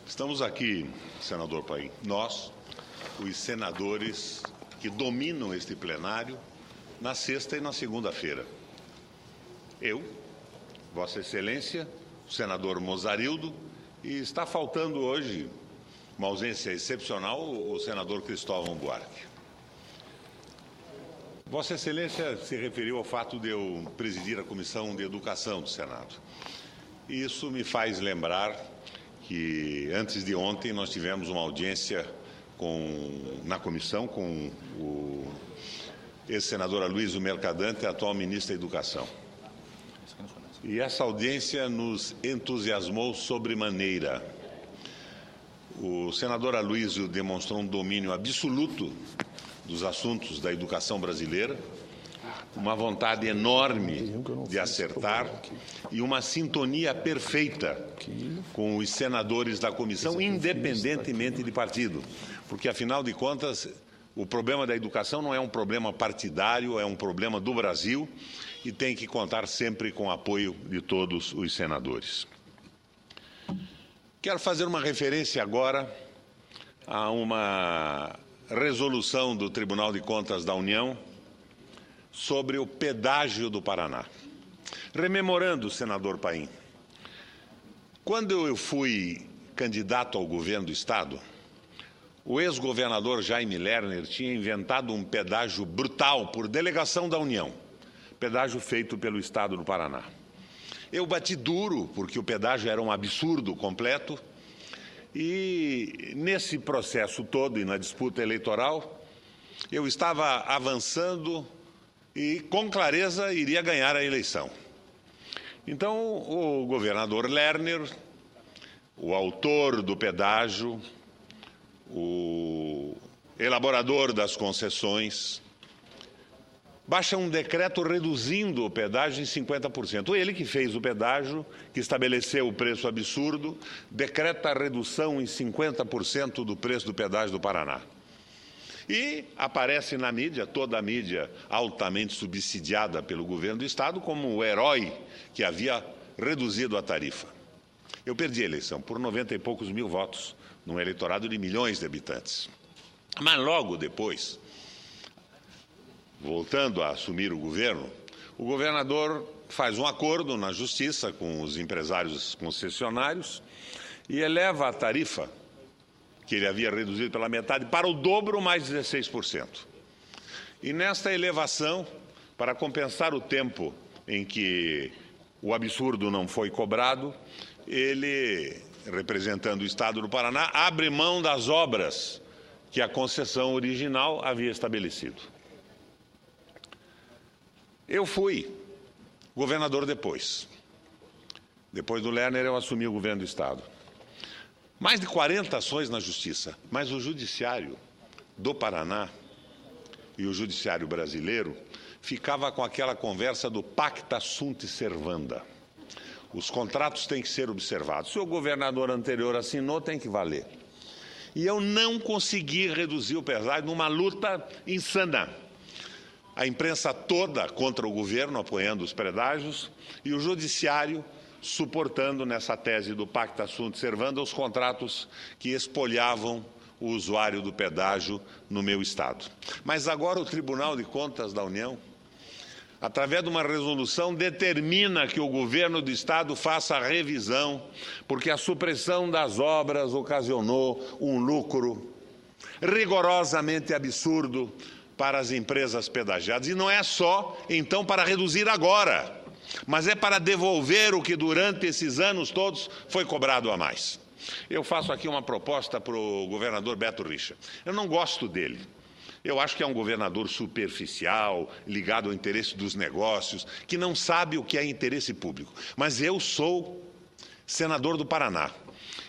Estamos aqui, senador Paim, nós, os senadores que dominam este plenário, na sexta e na segunda-feira. Eu, Vossa Excelência, o senador Mozarildo, e está faltando hoje, uma ausência excepcional, o senador Cristóvão Buarque. Vossa Excelência se referiu ao fato de eu presidir a Comissão de Educação do Senado. Isso me faz lembrar que, antes de ontem, nós tivemos uma audiência na comissão com o ex-senador Aloysio Mercadante, atual ministro da Educação. E essa audiência nos entusiasmou sobremaneira. O senador Aloysio demonstrou um domínio absoluto dos assuntos da educação brasileira, uma vontade enorme de acertar e uma sintonia perfeita com os senadores da comissão, independentemente de partido. Porque, afinal de contas, o problema da educação não é um problema partidário, é um problema do Brasil e tem que contar sempre com o apoio de todos os senadores. Quero fazer uma referência agora a uma resolução do Tribunal de Contas da União sobre o pedágio do Paraná. Rememorando, senador Paim, quando eu fui candidato ao governo do Estado, o ex-governador Jaime Lerner tinha inventado um pedágio brutal por delegação da União, pedágio feito pelo Estado do Paraná. Eu bati duro, porque o pedágio era um absurdo completo, e nesse processo todo e na disputa eleitoral, eu estava avançando e, com clareza, iria ganhar a eleição. Então, o governador Lerner, o autor do pedágio, o elaborador das concessões, baixa um decreto reduzindo o pedágio em 50%. Ele que fez o pedágio, que estabeleceu o preço absurdo, decreta a redução em 50% do preço do pedágio do Paraná. E aparece na mídia, toda a mídia altamente subsidiada pelo governo do Estado, como o herói que havia reduzido a tarifa. Eu perdi a eleição por 90 e poucos mil votos, num eleitorado de milhões de habitantes. Mas logo depois, voltando a assumir o governo, o governador faz um acordo na Justiça com os empresários concessionários e eleva a tarifa, que ele havia reduzido pela metade, para o dobro mais 16%. E nesta elevação, para compensar o tempo em que o absurdo não foi cobrado, ele, representando o Estado do Paraná, abre mão das obras que a concessão original havia estabelecido. Eu fui governador depois. Depois do Lerner, eu assumi o governo do Estado. Mais de 40 ações na Justiça, mas o Judiciário do Paraná e o Judiciário brasileiro ficava com aquela conversa do pacta sunt servanda. Os contratos têm que ser observados. Se o governador anterior assinou, tem que valer. E eu não consegui reduzir o pedágio numa luta insana. A imprensa toda contra o governo, apoiando os pedágios, e o Judiciário suportando nessa tese do pacta sunt servanda os contratos que espolhavam o usuário do pedágio no meu Estado. Mas agora o Tribunal de Contas da União, através de uma resolução, determina que o governo do Estado faça a revisão, porque a supressão das obras ocasionou um lucro rigorosamente absurdo para as empresas pedagiadas. E não é só, então, para reduzir agora, mas é para devolver o que durante esses anos todos foi cobrado a mais. Eu faço aqui uma proposta para o governador Beto Richa. Eu não gosto dele. Eu acho que é um governador superficial, ligado ao interesse dos negócios, que não sabe o que é interesse público. Mas eu sou senador do Paraná.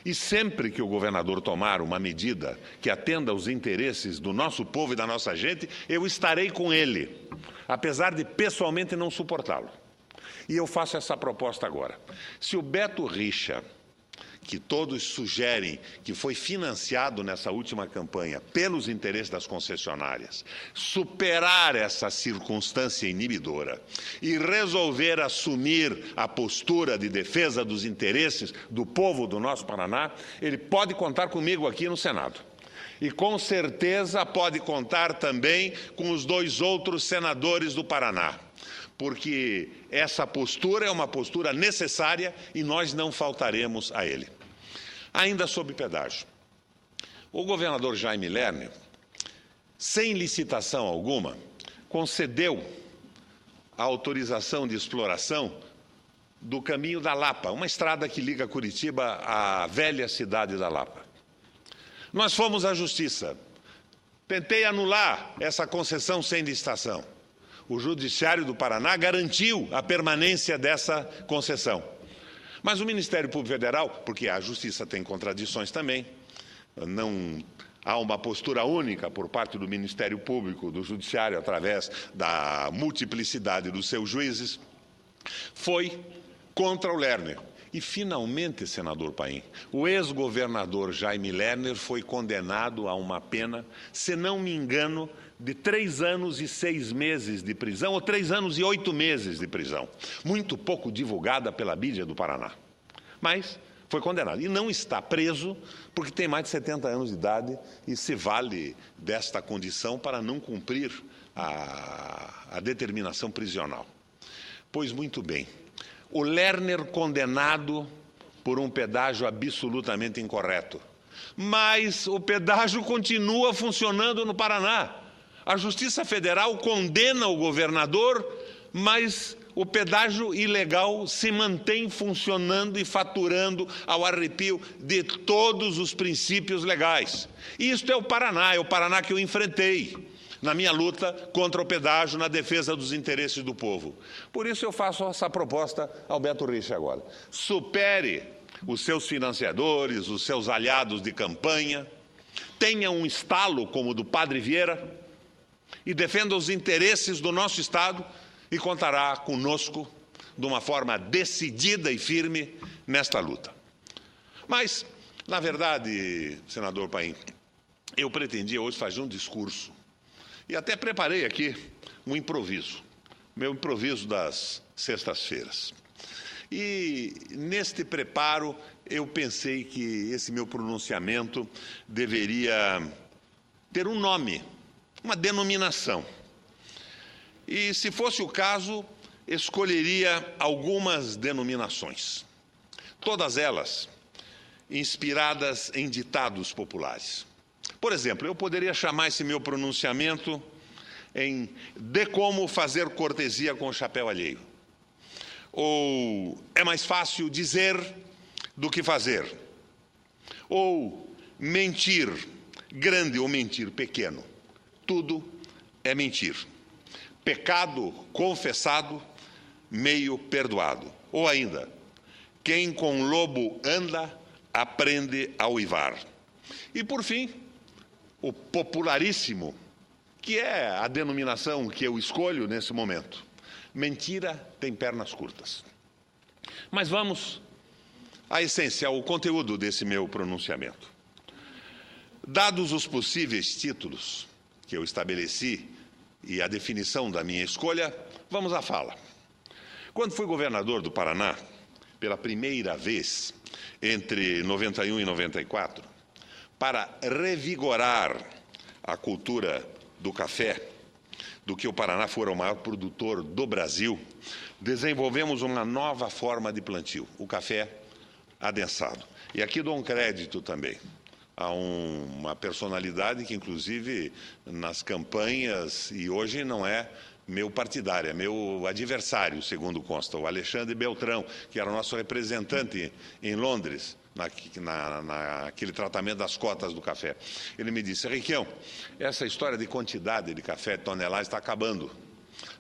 E sempre que o governador tomar uma medida que atenda aos interesses do nosso povo e da nossa gente, eu estarei com ele, apesar de pessoalmente não suportá-lo. E eu faço essa proposta agora. Se o Beto Richa, que todos sugerem que foi financiado nessa última campanha pelos interesses das concessionárias, superar essa circunstância inibidora e resolver assumir a postura de defesa dos interesses do povo do nosso Paraná, ele pode contar comigo aqui no Senado. E, com certeza, pode contar também com os 2 outros senadores do Paraná, porque essa postura é uma postura necessária e nós não faltaremos a ele. Ainda sobre pedágio. O governador Jaime Lerner, sem licitação alguma, concedeu a autorização de exploração do Caminho da Lapa, uma estrada que liga Curitiba à velha cidade da Lapa. Nós fomos à Justiça. Tentei anular essa concessão sem licitação. O Judiciário do Paraná garantiu a permanência dessa concessão. Mas o Ministério Público Federal, porque a Justiça tem contradições também, não há uma postura única por parte do Ministério Público, do Judiciário, através da multiplicidade dos seus juízes, foi contra o Lerner. E, finalmente, senador Paim, o ex-governador Jaime Lerner foi condenado a uma pena, se não me engano, de 3 anos e 6 meses de prisão, ou 3 anos e 8 meses de prisão. Muito pouco divulgada pela mídia do Paraná. Mas foi condenado. E não está preso porque tem mais de 70 anos de idade e se vale desta condição para não cumprir a determinação prisional. Pois muito bem. O Lerner condenado por um pedágio absolutamente incorreto. Mas o pedágio continua funcionando no Paraná. A Justiça Federal condena o governador, mas o pedágio ilegal se mantém funcionando e faturando ao arrepio de todos os princípios legais. Isto é o Paraná que eu enfrentei na minha luta contra o pedágio, na defesa dos interesses do povo. Por isso eu faço essa proposta ao Beto Richa agora. Supere os seus financiadores, os seus aliados de campanha, tenha um estalo como o do Padre Vieira e defenda os interesses do nosso Estado e contará conosco de uma forma decidida e firme nesta luta. Mas, na verdade, senador Paim, eu pretendia hoje fazer um discurso e até preparei aqui um improviso, meu improviso das sextas-feiras. E, neste preparo, eu pensei que esse meu pronunciamento deveria ter um nome, uma denominação. E, se fosse o caso, escolheria algumas denominações. Todas elas inspiradas em ditados populares. Por exemplo, eu poderia chamar esse meu pronunciamento em "de como fazer cortesia com o chapéu alheio". Ou "é mais fácil dizer do que fazer". Ou "mentir grande ou mentir pequeno. Tudo é mentir. Pecado confessado, meio perdoado". Ou ainda, "quem com lobo anda, aprende a uivar". E, por fim, o popularíssimo, que é a denominação que eu escolho nesse momento: "mentira tem pernas curtas". Mas vamos à essência, ao conteúdo desse meu pronunciamento. Dados os possíveis títulos que eu estabeleci e a definição da minha escolha, vamos à fala. Quando fui governador do Paraná, pela primeira vez, entre 91 e 94, para revigorar a cultura do café, do que o Paraná fora o maior produtor do Brasil, desenvolvemos uma nova forma de plantio, o café adensado. E aqui dou um crédito também a uma personalidade que, inclusive, nas campanhas, e hoje não é meu partidário, é meu adversário, segundo consta, o Alexandre Beltrão, que era nosso representante em Londres, naquele tratamento das cotas do café. Ele me disse: "Requião, essa história de quantidade de café, toneladas, está acabando.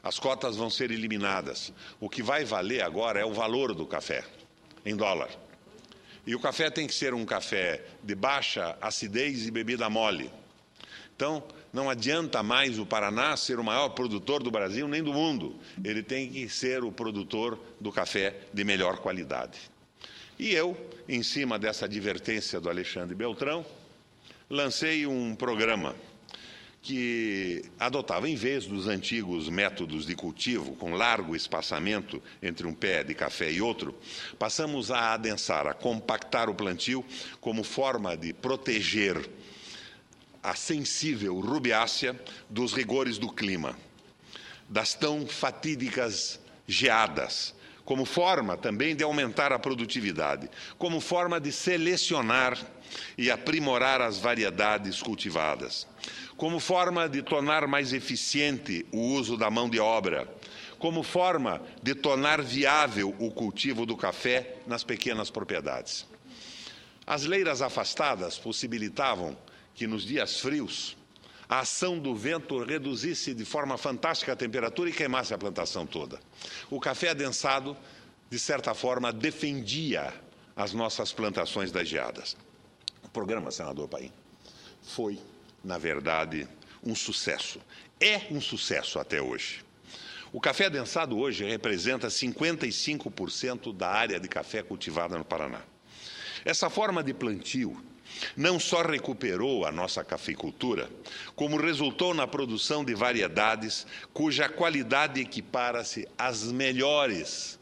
As cotas vão ser eliminadas. O que vai valer agora é o valor do café, em dólar. E o café tem que ser um café de baixa acidez e bebida mole. Então, não adianta mais o Paraná ser o maior produtor do Brasil nem do mundo. Ele tem que ser o produtor do café de melhor qualidade". E eu, em cima dessa advertência do Alexandre Beltrão, lancei um programa que adotava, em vez dos antigos métodos de cultivo, com largo espaçamento entre um pé de café e outro, passamos a adensar, a compactar o plantio como forma de proteger a sensível rubiácea dos rigores do clima, das tão fatídicas geadas, como forma também de aumentar a produtividade, como forma de selecionar e aprimorar as variedades cultivadas, como forma de tornar mais eficiente o uso da mão de obra, como forma de tornar viável o cultivo do café nas pequenas propriedades. As leiras afastadas possibilitavam que, nos dias frios, a ação do vento reduzisse de forma fantástica a temperatura e queimasse a plantação toda. O café adensado, de certa forma, defendia as nossas plantações das geadas. O programa, senador Paim, foi, na verdade, um sucesso. É um sucesso até hoje. O café adensado hoje representa 55% da área de café cultivada no Paraná. Essa forma de plantio não só recuperou a nossa cafeicultura, como resultou na produção de variedades cuja qualidade equipara-se às melhores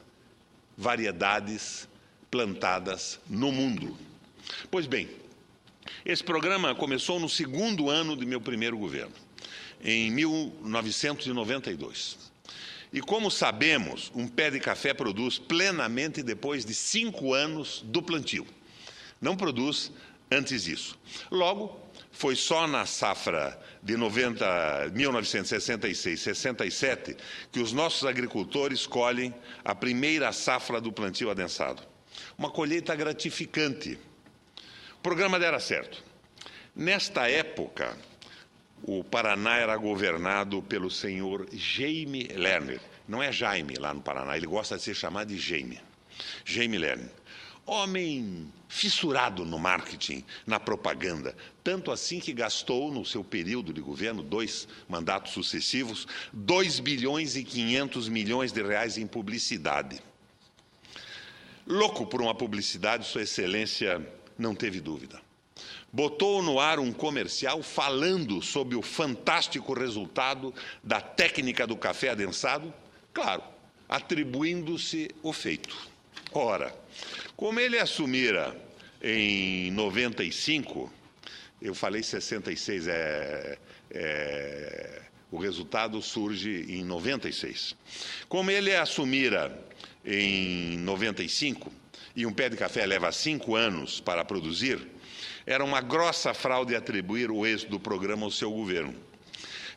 variedades plantadas no mundo. Pois bem, esse programa começou no segundo ano de meu primeiro governo, em 1992. E como sabemos, um pé de café produz plenamente depois de 5 anos do plantio. Não produz antes disso. Logo, foi só na safra de 1966-67 que os nossos agricultores colhem a primeira safra do plantio adensado. Uma colheita gratificante. O programa dera certo. Nesta época, o Paraná era governado pelo senhor Jaime Lerner. Não é Jaime lá no Paraná, ele gosta de ser chamado de Jaime. Jaime Lerner. Homem fissurado no marketing, na propaganda, tanto assim que gastou, no seu período de governo, 2 mandatos sucessivos, 2 bilhões e 500 milhões de reais em publicidade. Louco por uma publicidade, Sua Excelência não teve dúvida. Botou no ar um comercial falando sobre o fantástico resultado da técnica do café adensado, claro, atribuindo-se o feito. Ora, como ele assumira em 95, eu falei 66, o resultado surge em 96. Como ele assumira em 95, e um pé de café leva 5 anos para produzir, era uma grossa fraude atribuir o êxito do programa ao seu governo.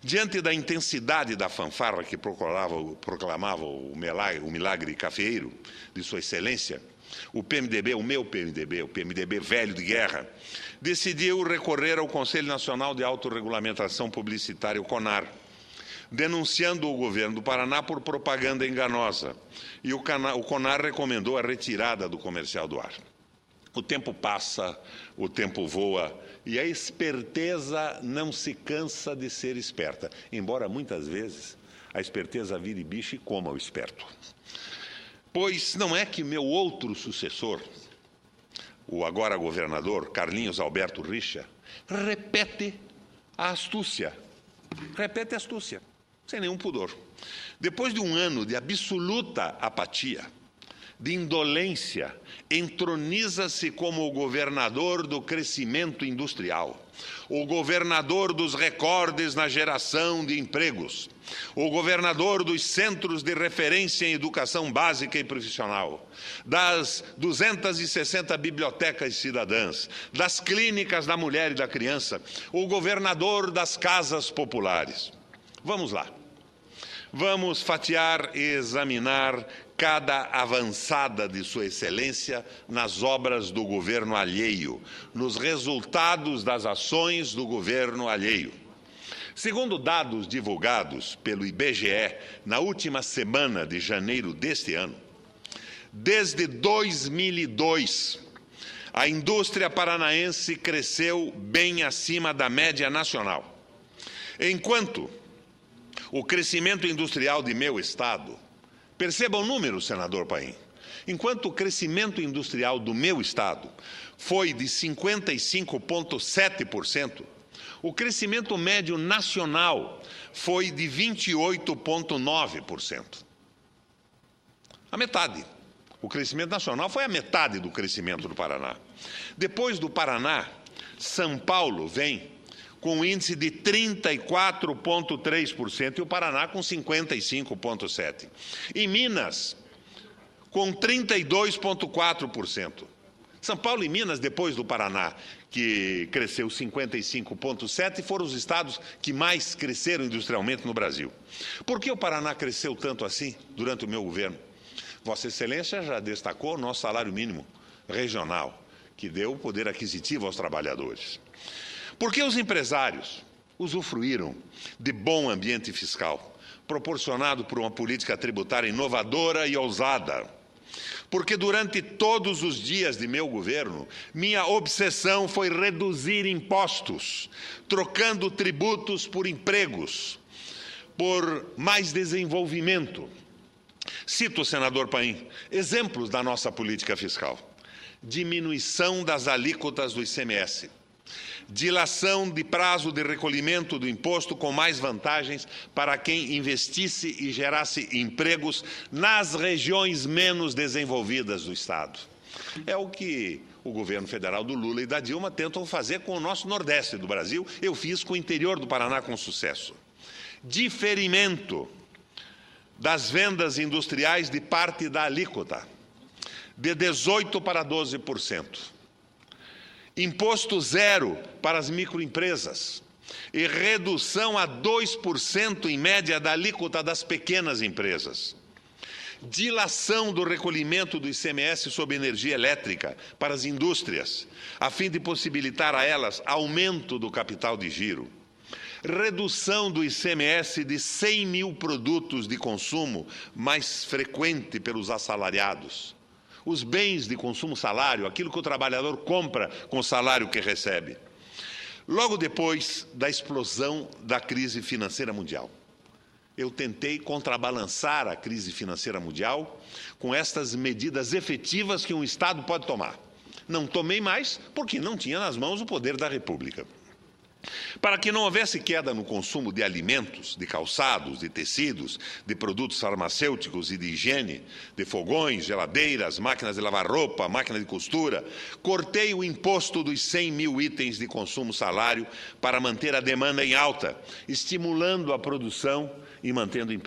Diante da intensidade da fanfarra que proclamava o milagre cafeeiro de Sua Excelência, o PMDB, o meu PMDB, o PMDB velho de guerra, decidiu recorrer ao Conselho Nacional de Autorregulamentação Publicitária, o CONAR, denunciando o governo do Paraná por propaganda enganosa. E o CONAR recomendou a retirada do comercial do ar. O tempo passa, o tempo voa, e a esperteza não se cansa de ser esperta, embora muitas vezes a esperteza vire bicho e coma o esperto. Pois não é que meu outro sucessor, o agora governador Carlinhos Alberto Richa, repete a astúcia, sem nenhum pudor. Depois de um ano de absoluta apatia, de indolência, entroniza-se como o governador do crescimento industrial, o governador dos recordes na geração de empregos, o governador dos centros de referência em educação básica e profissional, das 260 bibliotecas cidadãs, das clínicas da mulher e da criança, o governador das casas populares. Vamos lá. Vamos fatiar e examinar cada avançada de Sua Excelência nas obras do governo alheio, nos resultados das ações do governo alheio. Segundo dados divulgados pelo IBGE na última semana de janeiro deste ano, desde 2002, a indústria paranaense cresceu bem acima da média nacional, enquanto o crescimento industrial de meu estado, perceba o número, senador Paim, Enquanto o crescimento industrial do meu estado foi de 55,7%, o crescimento médio nacional foi de 28,9%. A metade. O crescimento nacional foi a metade do crescimento do Paraná. Depois do Paraná, São Paulo vem com um índice de 34,3% e o Paraná com 55,7%. E Minas, com 32,4%. São Paulo e Minas, depois do Paraná, que cresceu 55,7%, foram os estados que mais cresceram industrialmente no Brasil. Por que o Paraná cresceu tanto assim durante o meu governo? Vossa Excelência já destacou o nosso salário mínimo regional, que deu poder aquisitivo aos trabalhadores. Porque os empresários usufruíram de bom ambiente fiscal, proporcionado por uma política tributária inovadora e ousada. Porque durante todos os dias de meu governo, minha obsessão foi reduzir impostos, trocando tributos por empregos, por mais desenvolvimento. Cito, senador Paim, exemplos da nossa política fiscal: diminuição das alíquotas do ICMS, dilação de prazo de recolhimento do imposto com mais vantagens para quem investisse e gerasse empregos nas regiões menos desenvolvidas do Estado. É o que o governo federal do Lula e da Dilma tentam fazer com o nosso Nordeste do Brasil. Eu fiz com o interior do Paraná com sucesso. Diferimento das vendas industriais de parte da alíquota, de 18% para 12%. Imposto zero para as microempresas e redução a 2% em média da alíquota das pequenas empresas. Dilação do recolhimento do ICMS sobre energia elétrica para as indústrias, a fim de possibilitar a elas aumento do capital de giro. Redução do ICMS de 100 mil produtos de consumo mais frequente pelos assalariados. Os bens de consumo salário, aquilo que o trabalhador compra com o salário que recebe. Logo depois da explosão da crise financeira mundial, eu tentei contrabalançar a crise financeira mundial com estas medidas efetivas que um Estado pode tomar. Não tomei mais porque não tinha nas mãos o poder da República. Para que não houvesse queda no consumo de alimentos, de calçados, de tecidos, de produtos farmacêuticos e de higiene, de fogões, geladeiras, máquinas de lavar roupa, máquina de costura, cortei o imposto dos 100 mil itens de consumo salário para manter a demanda em alta, estimulando a produção e mantendo emprego.